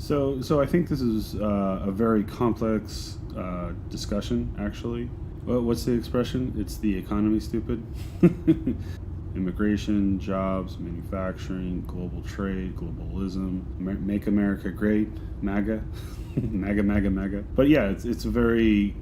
So I think this is a very complex discussion, actually. What's the expression? It's the economy, stupid. Immigration, jobs, manufacturing, global trade, globalism, make America great, MAGA, MAGA, MAGA, MAGA. But yeah, it's very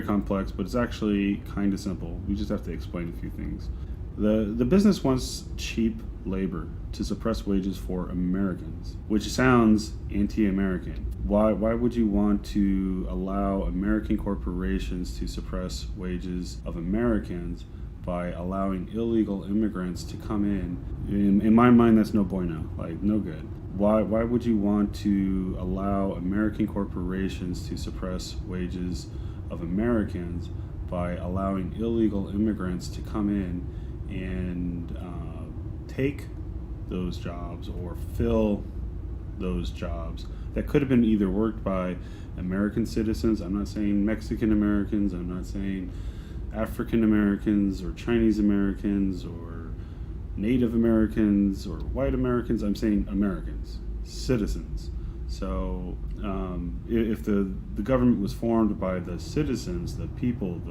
complex, but it's actually kind of simple. We just have to explain a few things. The business wants cheap labor to suppress wages for Americans, which sounds anti-American. Why would you want to allow American corporations to suppress wages of Americans by allowing illegal immigrants to come in? In my mind, that's no bueno, like no good. Why would you want to allow American corporations to suppress wages of Americans by allowing illegal immigrants to come in and take those jobs or fill those jobs that could have been either worked by American citizens? I'm not saying Mexican Americans, I'm not saying African Americans or Chinese Americans or Native Americans or white Americans. I'm saying Americans, citizens. So if the government was formed by the citizens, the people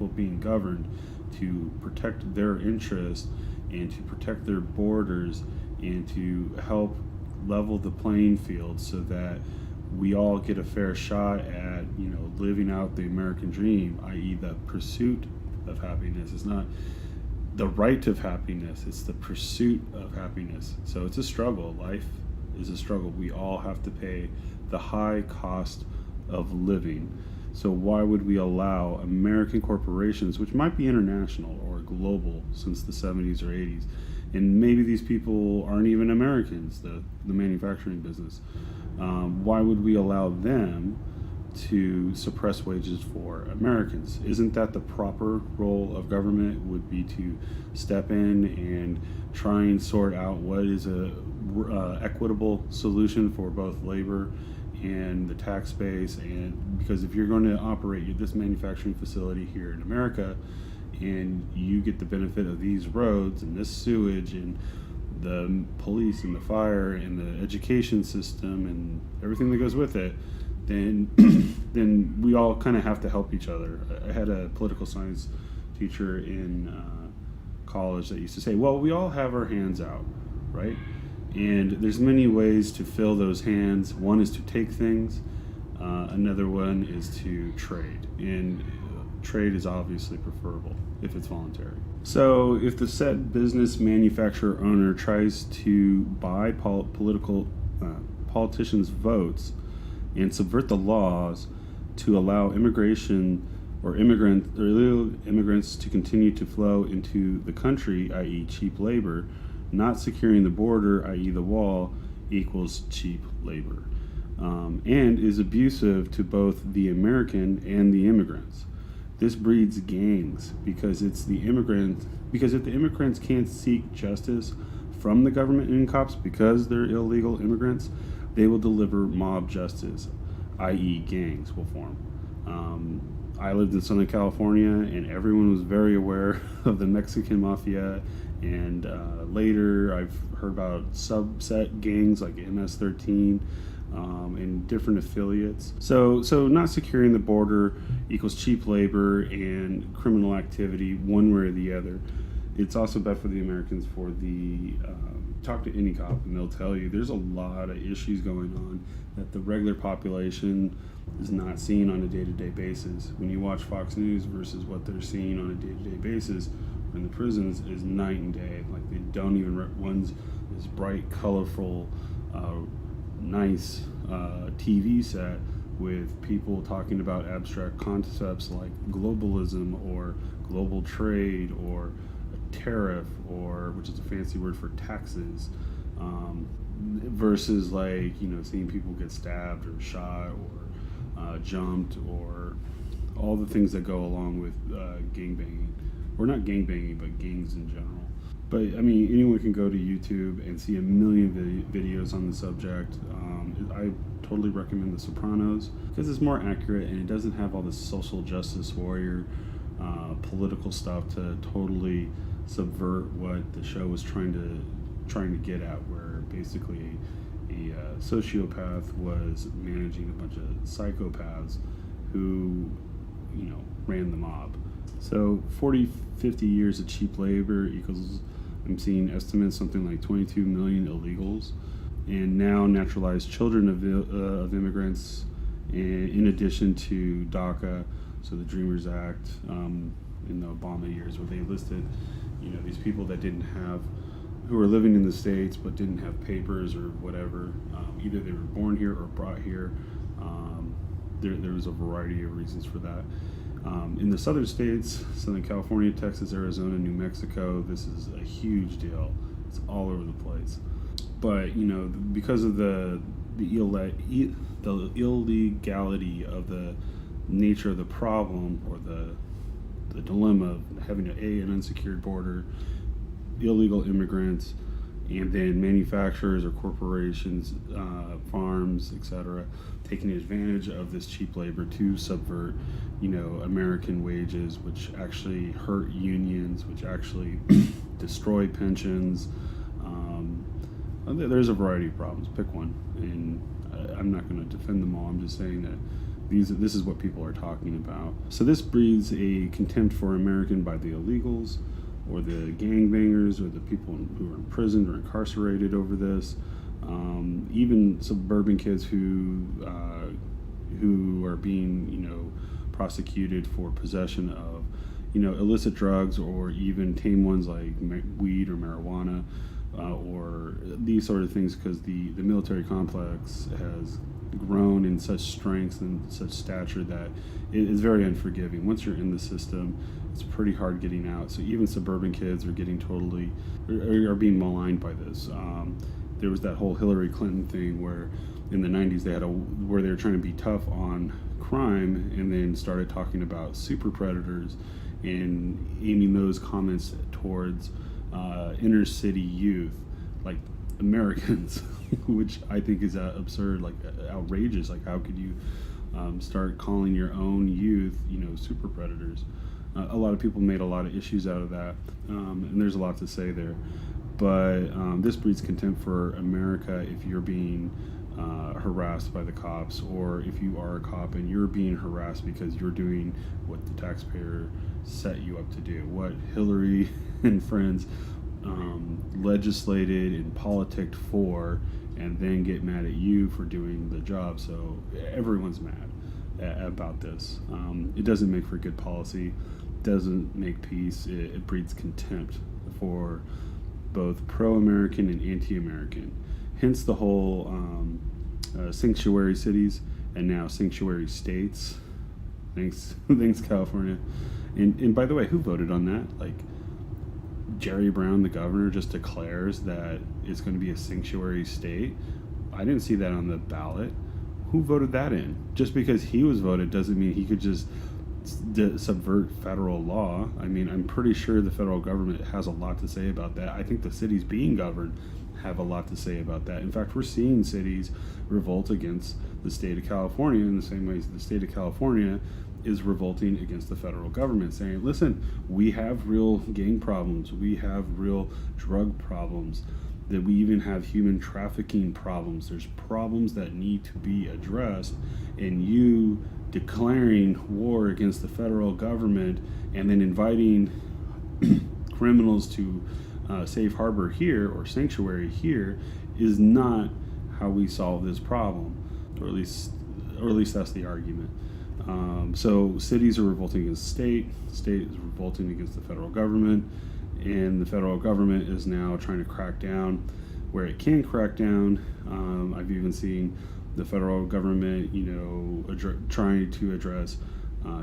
being governed to protect their interests and to protect their borders and to help level the playing field so that we all get a fair shot at, living out the American dream, i.e. the pursuit of happiness. It's not the right of happiness, it's the pursuit of happiness. So it's a struggle. Life is a struggle. We all have to pay the high cost of living. So why would we allow American corporations, which might be international or global since the 70s or 80s, and maybe these people aren't even Americans, the manufacturing business, why would we allow them to suppress wages for Americans? Isn't that the proper role of government, would be to step in and try and sort out what is a equitable solution for both labor and the tax base? And because if you're going to operate this manufacturing facility here in America and you get the benefit of these roads and this sewage and the police and the fire and the education system and everything that goes with it, then we all kind of have to help each other. I had a political science teacher in college that used to say, well, we all have our hands out, right? And there's many ways to fill those hands. One is to take things. Another one is to trade. And trade is obviously preferable if it's voluntary. So if the said business manufacturer owner tries to buy politicians' votes and subvert the laws to allow immigration or illegal immigrants to continue to flow into the country, i.e. cheap labor, not securing the border, i.e. the wall, equals cheap labor, and is abusive to both the American and the immigrants. This breeds gangs because if the immigrants can't seek justice from the government and cops because they're illegal immigrants, they will deliver mob justice, i.e. gangs will form. I lived in Southern California and everyone was very aware of the Mexican mafia, and later I've heard about subset gangs like MS-13 and different affiliates. So not securing the border equals cheap labor and criminal activity one way or the other. It's also bad for the Americans. Talk to any cop and they'll tell you there's a lot of issues going on that the regular population is not seeing on a day-to-day basis. When you watch Fox News versus what they're seeing on a day-to-day basis in the prisons is night and day. Like they don't even, one's this bright, colorful, nice TV set with people talking about abstract concepts like globalism or global trade or a tariff, or which is a fancy word for taxes, versus seeing people get stabbed or shot or jumped or all the things that go along with gangbanging, or not gangbanging but gangs in general. But I mean, anyone can go to YouTube and see a million videos on the subject. I totally recommend The Sopranos because it's more accurate and it doesn't have all this social justice warrior political stuff to totally subvert what the show was trying to get at, where basically a sociopath was managing a bunch of psychopaths who, ran the mob. So 40, 50 years of cheap labor equals, I'm seeing estimates, something like 22 million illegals, and now naturalized children of immigrants, in addition to DACA, so the Dreamers Act, in the Obama years, where they listed, these people that who were living in the States but didn't have papers or whatever. Either they were born here or brought here. There was a variety of reasons for that. In the southern states, Southern California, Texas, Arizona, New Mexico, this is a huge deal. It's all over the place. But, because of the illegality of the nature of the problem, or the dilemma of having an unsecured border, illegal immigrants, and then manufacturers or corporations, farms, etc., taking advantage of this cheap labor to subvert, American wages, which actually hurt unions, which actually destroy pensions. There's a variety of problems. Pick one, and I'm not going to defend them all. I'm just saying that this is what people are talking about. So this breeds a contempt for American by the illegals, or the gangbangers, or the people who are imprisoned or incarcerated over this. Even suburban kids who are being, prosecuted for possession of, illicit drugs, or even tame ones like weed or marijuana, or these sort of things, because the military complex has grown in such strength and such stature that it is very unforgiving. Once you're in the system, it's pretty hard getting out. So even suburban kids are getting are being maligned by this. There was that whole Hillary Clinton thing where in the 90s where they were trying to be tough on crime, and then started talking about super predators and aiming those comments towards inner city youth, like Americans, which I think is absurd, like outrageous. Like, how could you start calling your own youth, super predators? A lot of people made a lot of issues out of that, and there's a lot to say there. But this breeds contempt for America if you're being harassed by the cops, or if you are a cop and you're being harassed because you're doing what the taxpayer set you up to do, what Hillary and friends legislated and politicked for, and then get mad at you for doing the job. So everyone's mad about this. It doesn't make for good policy, doesn't make peace. It breeds contempt for both pro-American and anti-American. Hence the whole sanctuary cities and now sanctuary states. Thanks California. And by the way, who voted on that? Like, Jerry Brown, the governor, just declares that it's going to be a sanctuary state. I didn't see that on the ballot. Who voted that in? Just because he was voted doesn't mean he could just subvert federal law. I mean, I'm pretty sure the federal government has a lot to say about that. I think the cities being governed have a lot to say about that. In fact, we're seeing cities revolt against the state of California in the same way as the state of California is revolting against the federal government, saying, listen, we have real gang problems, we have real drug problems, that we even have human trafficking problems. There's problems that need to be addressed, and you declaring war against the federal government and then inviting criminals to safe harbor here or sanctuary here is not how we solve this problem, or at least that's the argument. So cities are revolting against state is revolting against the federal government, and the federal government is now trying to crack down where it can crack down. I've even seen the federal government, trying to address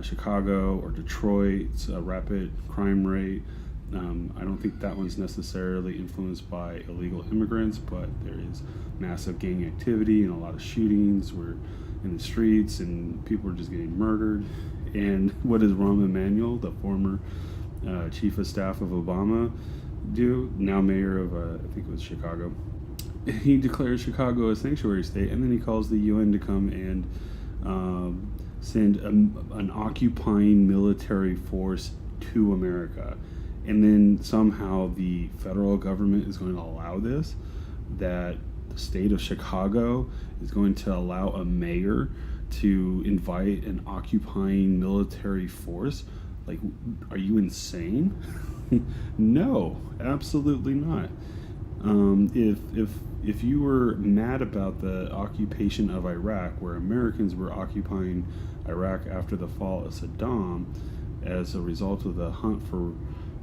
Chicago or Detroit's rapid crime rate. I don't think that one's necessarily influenced by illegal immigrants, but there is massive gang activity and a lot of shootings where in the streets, and people are just getting murdered. And what does Rahm Emanuel, the former chief of staff of Obama, do? Now mayor of, I think it was Chicago. He declares Chicago a sanctuary state, and then he calls the UN to come and send an occupying military force to America. And then somehow the federal government is going to allow this, that the state of Chicago is going to allow a mayor to invite an occupying military force? Like, are you insane? No, absolutely not. If you were mad about the occupation of Iraq, where Americans were occupying Iraq after the fall of Saddam, as a result of the hunt for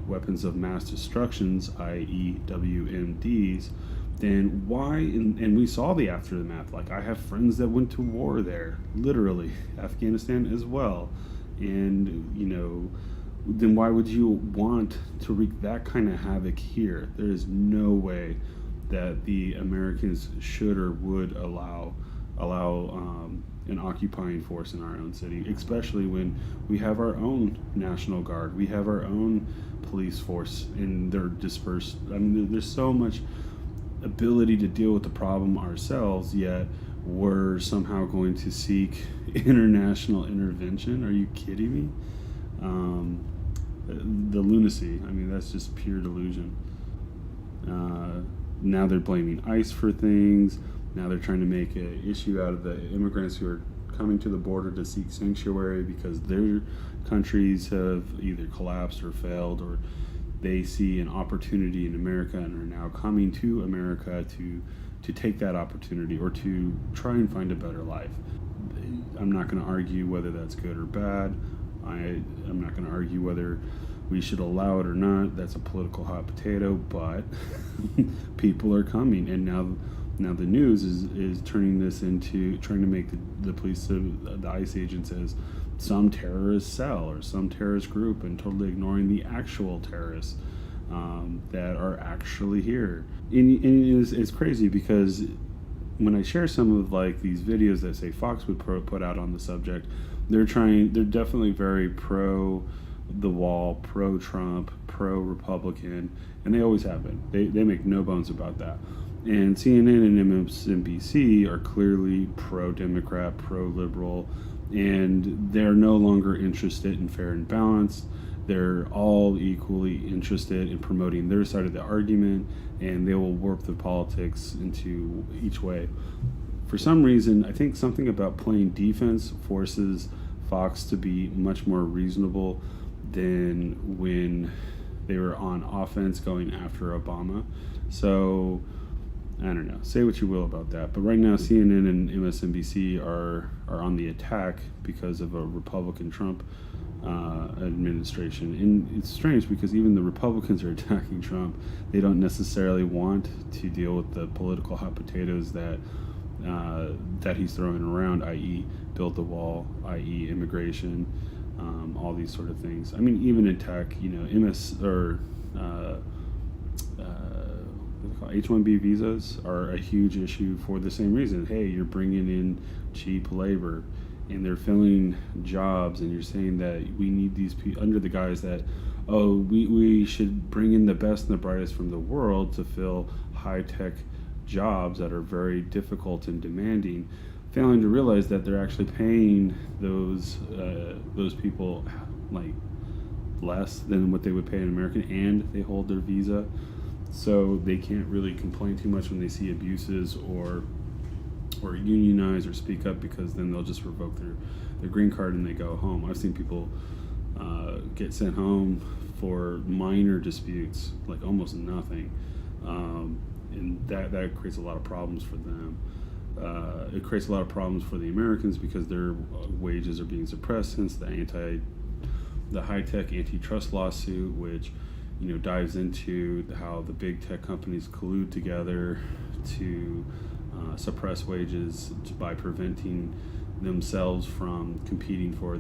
weapons of mass destructions, i.e., WMDs, then why? And we saw the aftermath. Like, I have friends that went to war there, literally, Afghanistan as well, and then why would you want to wreak that kind of havoc here? There is no way that the Americans should or would allow an occupying force in our own city, especially when we have our own National Guard, we have our own police force, and they're dispersed. I mean, there's so much ability to deal with the problem ourselves, yet we're somehow going to seek international intervention. Are you kidding me? The lunacy, I mean, that's just pure delusion. Now they're blaming ICE for things. Now they're trying to make an issue out of the immigrants who are coming to the border to seek sanctuary because their countries have either collapsed or failed, or they see an opportunity in America and are now coming to America to take that opportunity or to try and find a better life. I'm not going to argue whether that's good or bad. I'm not going to argue whether we should allow it or not. That's a political hot potato, but people are coming, and now the news is turning this into trying to make the police, the ICE agents, as some terrorist cell or some terrorist group, and totally ignoring the actual terrorists that are actually here. And it's crazy because when I share some of like these videos that say Fox would put out on the subject, they're definitely very pro the wall, pro Trump, pro Republican, and they always have been. They make no bones about that. And CNN and MSNBC are clearly pro Democrat, pro liberal, and they're no longer interested in fair and balanced. They're all equally interested in promoting their side of the argument, and they will warp the politics into each way. For some reason, I think something about playing defense forces Fox to be much more reasonable than when they were on offense going after Obama. So, I don't know. Say what you will about that. But right now, CNN and MSNBC are on the attack because of a Republican Trump administration. And it's strange because even the Republicans are attacking Trump. They don't necessarily want to deal with the political hot potatoes that he's throwing around, i.e. build the wall, i.e. immigration, all these sort of things. I mean, even in tech, H1B visas are a huge issue for the same reason. Hey, you're bringing in cheap labor, and they're filling jobs, and you're saying that we need these people under the guise that, we should bring in the best and the brightest from the world to fill high-tech jobs that are very difficult and demanding, failing to realize that they're actually paying those people like less than what they would pay an American, and they hold their visa, so they can't really complain too much when they see abuses or unionize or speak up, because then they'll just revoke their green card and they go home. I've seen people get sent home for minor disputes, like almost nothing, and that creates a lot of problems for them. It creates a lot of problems for the Americans because their wages are being suppressed, hence the high-tech antitrust lawsuit, which dives into how the big tech companies collude together to suppress wages by preventing themselves from competing for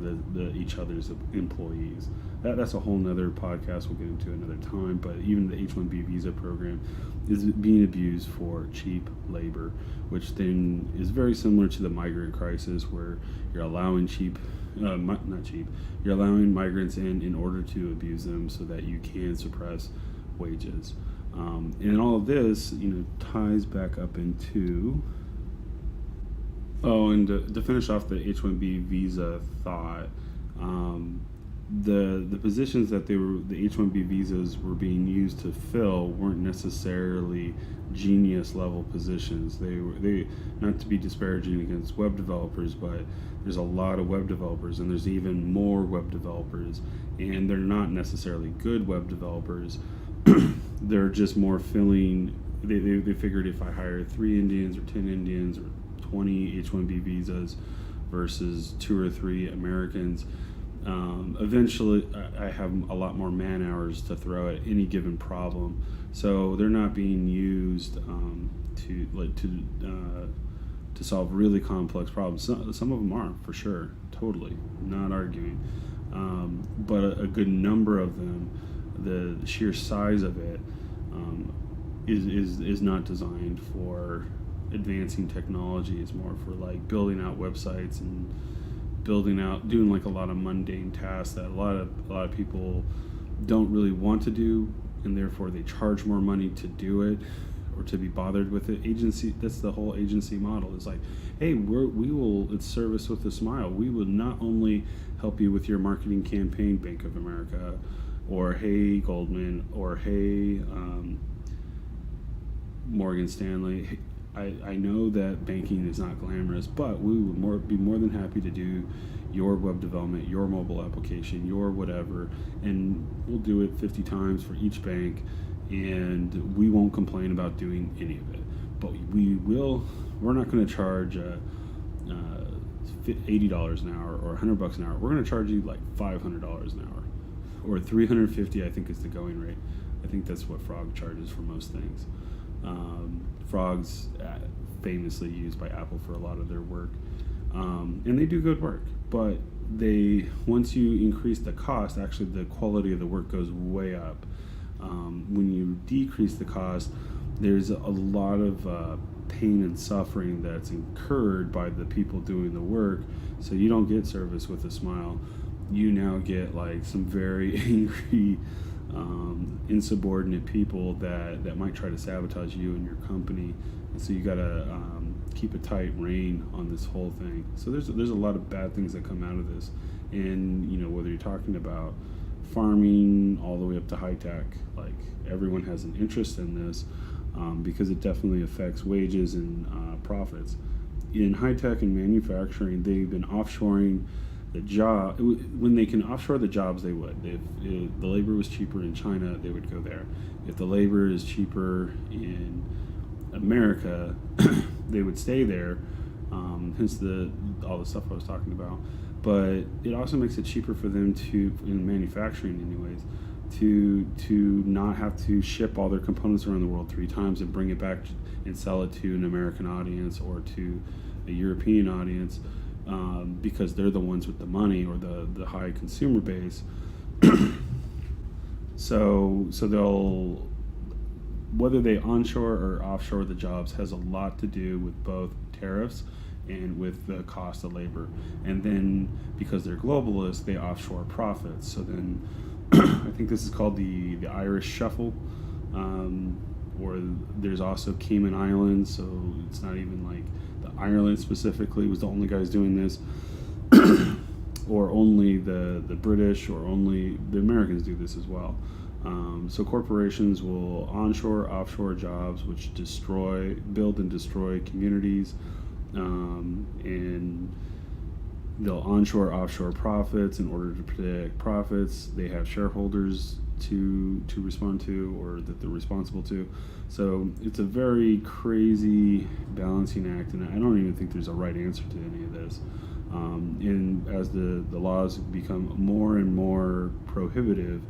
each other's employees. That's a whole nother podcast we'll get into another time, but even the H1B Visa program is being abused for cheap labor, which then is very similar to the migrant crisis, where you're allowing you're allowing migrants in order to abuse them so that you can suppress wages. And all of this, ties back up into... Oh, and to finish off the H1B visa thought, the positions that the H1B visas were being used to fill weren't necessarily genius level positions. They not to be disparaging against web developers, but there's a lot of web developers, and there's even more web developers, and they're not necessarily good web developers. They're just more filling. They figured if I hire 3 Indians or 10 Indians or 20 H1B visas versus 2 or 3 Americans, eventually I have a lot more man hours to throw at any given problem. So they're not being used to solve really complex problems. Some of them are, for sure, totally, not arguing. But a good number of them, the sheer size of it, is not designed for advancing technology. It's more for like building out websites and doing like a lot of mundane tasks that a lot of people don't really want to do, and therefore they charge more money to do it or to be bothered with it. Agency, that's the whole agency model. It's like, hey, it's service with a smile. We will not only help you with your marketing campaign, Bank of America, or hey Goldman, or hey Morgan Stanley. I know that banking is not glamorous, but we would be more than happy to do your web development, your mobile application, your whatever, and we'll do it 50 times for each bank, and we won't complain about doing any of it. But we're not going to charge $80 an hour or $100 an hour. We're going to charge you like $500 an hour, or $350, I think is the going rate. I think that's what Frog charges for most things. Frog's famously used by Apple for a lot of their work, and they do good work. But once you increase the cost, actually the quality of the work goes way up. When you decrease the cost, there's a lot of pain and suffering that's incurred by the people doing the work. So you don't get service with a smile. You now get like some very angry, insubordinate people that might try to sabotage you and your company, and so you gotta keep a tight rein on this whole thing. So there's a lot of bad things that come out of this, and whether you're talking about farming all the way up to high tech, like everyone has an interest in this because it definitely affects wages and profits. In high tech and manufacturing, they've been offshoring the job. When they can offshore the jobs, they would. If the labor was cheaper in China, they would go there. If the labor is cheaper in America, they would stay there. Hence all the stuff I was talking about. But it also makes it cheaper for them in manufacturing anyways, to not have to ship all their components around the world 3 times and bring it back and sell it to an American audience or to a European audience. Because they're the ones with the money or the high consumer base. so they'll, whether they onshore or offshore the jobs has a lot to do with both tariffs and with the cost of labor. And then because they're globalists, they offshore profits. So then I think this is called the Irish Shuffle, or there's also Cayman Islands, so it's not even like Ireland specifically was the only guys doing this, or only the British, or only the Americans do this as well. So corporations will onshore, offshore jobs, which build and destroy communities, and they'll onshore, offshore profits in order to protect profits. They have shareholders to respond to, or that they're responsible to. So it's a very crazy balancing act, and I don't even think there's a right answer to any of this. And as the laws become more and more prohibitive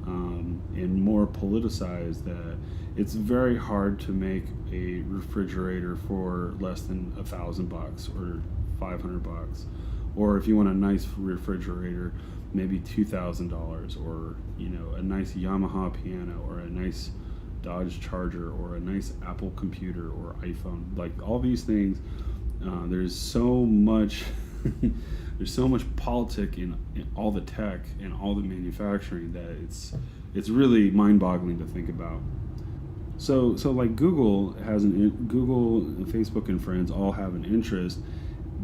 and more politicized, that it's very hard to make a refrigerator for less than $1,000 or $500, or if you want a nice refrigerator, maybe $2,000, or a nice Yamaha piano, or a nice Dodge Charger, or a nice Apple computer or iPhone. Like all these things, there's so much politic in all the tech and all the manufacturing that it's really mind-boggling to think about. So like Google and Facebook and friends all have an interest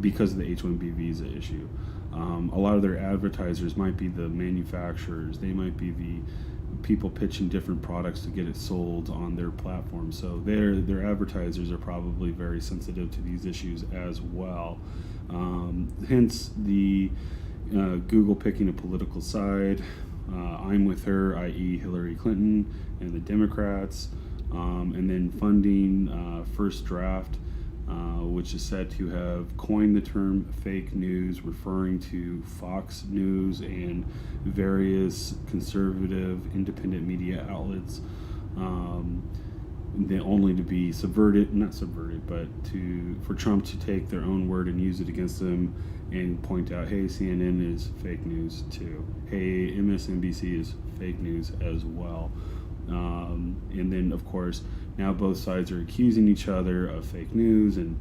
because of the H1B visa issue. A lot of their advertisers might be the manufacturers. They might be the people pitching different products to get it sold on their platform. So their advertisers are probably very sensitive to these issues as well. Hence the Google picking a political side. I'm with her, i.e. Hillary Clinton and the Democrats, and then funding First Draft, which is said to have coined the term fake news, referring to Fox News and various conservative independent media outlets, only to be not subverted, but for Trump to take their own word and use it against them and point out, hey, CNN is fake news too. Hey, MSNBC is fake news as well. And then, of course, now both sides are accusing each other of fake news. And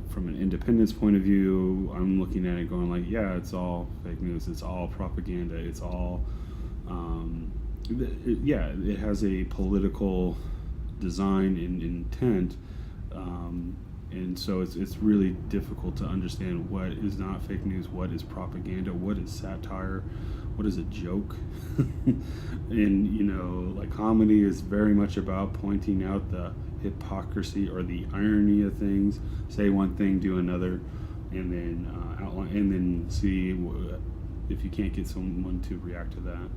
from an independence point of view, I'm looking at it going like, yeah, it's all fake news. It's all propaganda. It's all, it has a political design and intent. And so it's really difficult to understand what is not fake news, what is propaganda, what is satire, what is a joke. And, like comedy is very much about pointing out the hypocrisy or the irony of things. Say one thing, do another, and then outline, and then see if you can't get someone to react to that.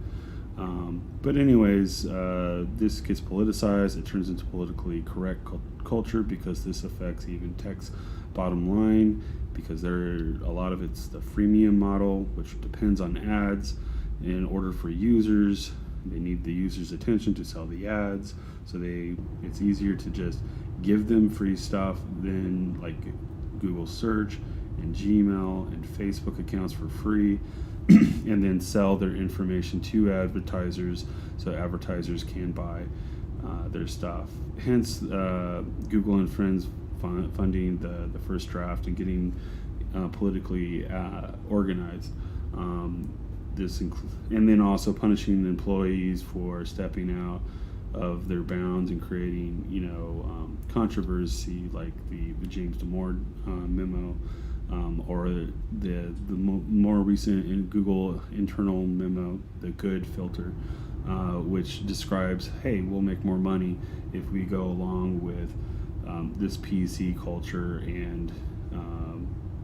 But anyways, this gets politicized. It turns into politically correct culture because this affects even tech's bottom line, because a lot of it's the freemium model, which depends on ads. In order for users, they need the user's attention to sell the ads. So it's easier to just give them free stuff than like Google search and Gmail and Facebook accounts for free. And then sell their information to advertisers so advertisers can buy their stuff. Hence, Google and friends funding the First Draft and getting politically organized. And then also punishing employees for stepping out of their bounds and creating, controversy like the James Damore memo. Or the more recent Google internal memo, the good filter, which describes, hey, we'll make more money if we go along with this PC culture and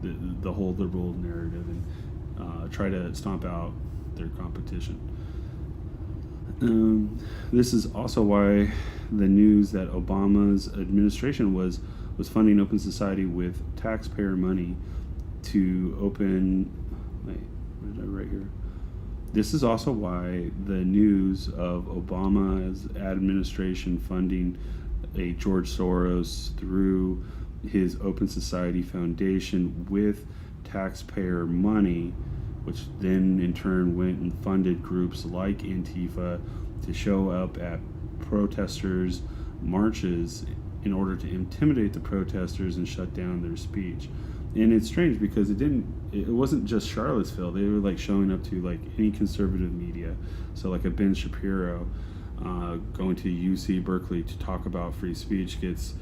the whole liberal narrative and try to stomp out their competition. This is also why the news that Obama's administration was funding Open Society with taxpayer money to open. Wait, what did I write here? This is also why the news of Obama's administration funding a George Soros through his Open Society Foundation with taxpayer money, which then in turn went and funded groups like Antifa to show up at protesters' marches in order to intimidate the protesters and shut down their speech. And it's strange because it wasn't just Charlottesville. They were like showing up to like any conservative media. So like a Ben Shapiro going to UC Berkeley to talk about free speech gets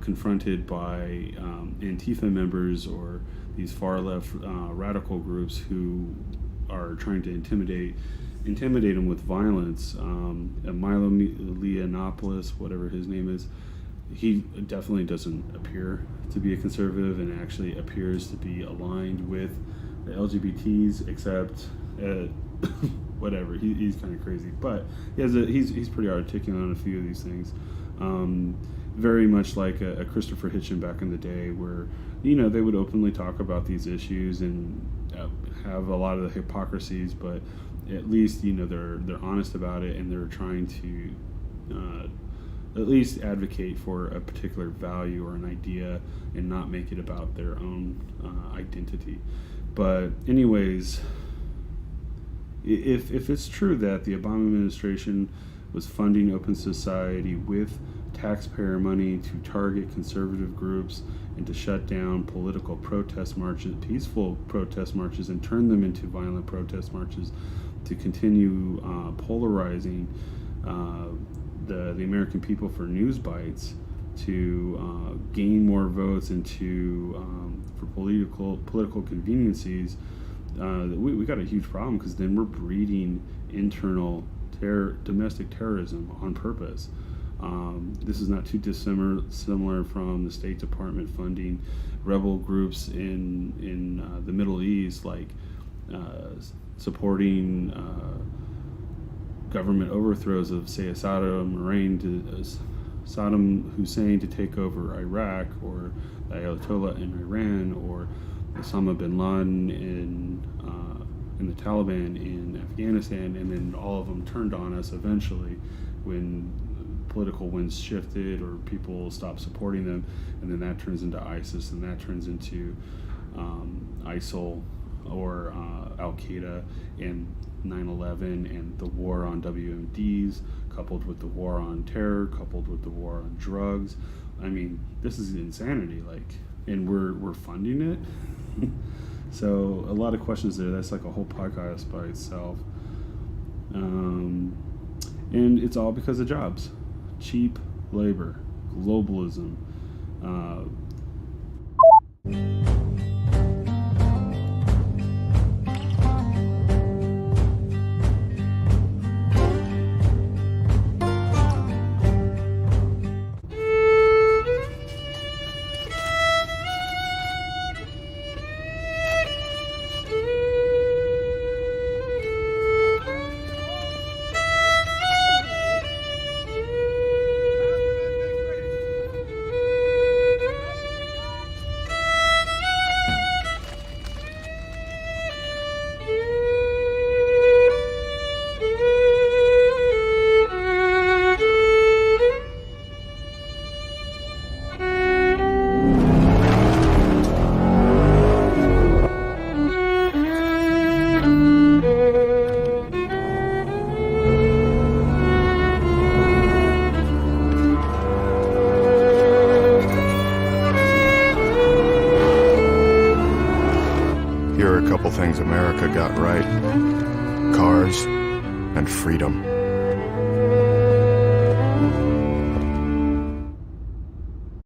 confronted by Antifa members or these far left radical groups who are trying to intimidate him with violence. Milo Yiannopoulos, whatever his name is, he definitely doesn't appear to be a conservative and actually appears to be aligned with the LGBTs, except whatever. He's kind of crazy, but he's pretty articulate on a few of these things. Very much like a Christopher Hitchens back in the day, where they would openly talk about these issues and have a lot of the hypocrisies, but at least they're honest about it and they're trying to at least advocate for a particular value or an idea and not make it about their own identity. But anyways, if it's true that the Obama administration was funding Open Society with taxpayer money to target conservative groups and to shut down political protest marches, peaceful protest marches, and turn them into violent protest marches to continue polarizing the American people for news bites, to gain more votes and to for political conveniencies, we got a huge problem, because then we're breeding internal domestic terrorism on purpose. This is not too dissimilar from the State Department funding rebel groups in the Middle East, like supporting government overthrows of, say, Saddam Hussein to take over Iraq, or the Ayatollah in Iran, or Osama bin Laden in the Taliban in Afghanistan, and then all of them turned on us eventually when political winds shifted or people stopped supporting them, and then that turns into ISIS, and that turns into ISIL or Al-Qaeda, and 9/11 and the war on WMDs, coupled with the war on terror, coupled with the war on drugs. I mean, this is insanity, like, and we're funding it. So a lot of questions there. That's like a whole podcast by itself. And it's all because of jobs, cheap labor, globalism. Here are a couple things America got right: cars and freedom.